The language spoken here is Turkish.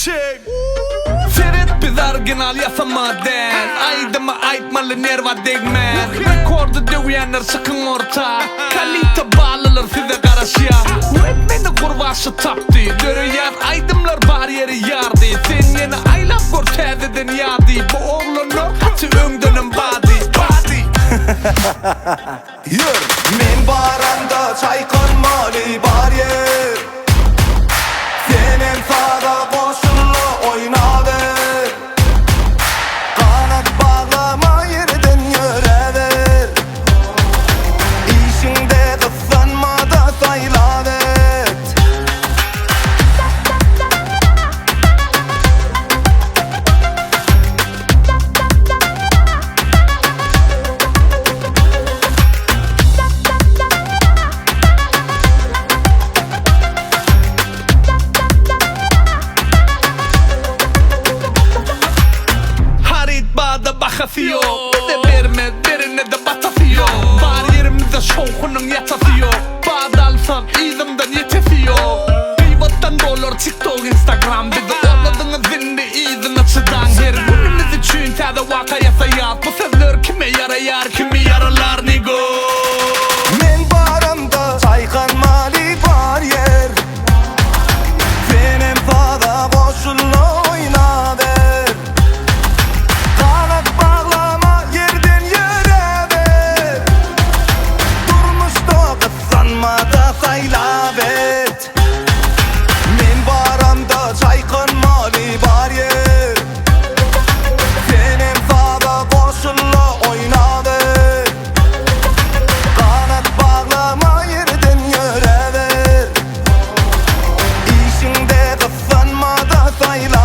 çek. Ferit biz orijinal yasamaden. Aydıma aytmalı nerva degmen. Rekordu döwýänler çıkın orta. Kalite bağlılar size garaşya. Beni kurbaşı tapdı. Dörüyen aydımlar bar yeri yardı. Sen yeni aylap gör täzeden ýady. Bu oğlunu hatı öňdönüm bady. Yür, men baranda çaykanmaly bar yer. Senem sada koşullu oynaver. Kanat bağlama yerden yörever. İşinde kıssanma da saylavet. Bakası yok, bize vermez, birine de batası yok. Bar yerimizde şovkunun yatası yok. Bağda alsam izimden yetesi yok. Gıybattan dolar TikTok, Instagram. Bizi orladığınız zinde izin açıdan. Her günümüz için tadı vaka yasayat. Bu sözler kime yarayar, kimi yaralar nigo. Men baranda çaykanmaly bar yer. Senem sada koşullu oynaver. Saylavet. Men baranda çaykanmaly bar yer. Senem sada koşullu oynaver. Kanat bağlama yerden yörever. İşinde kıssanma da saylavet.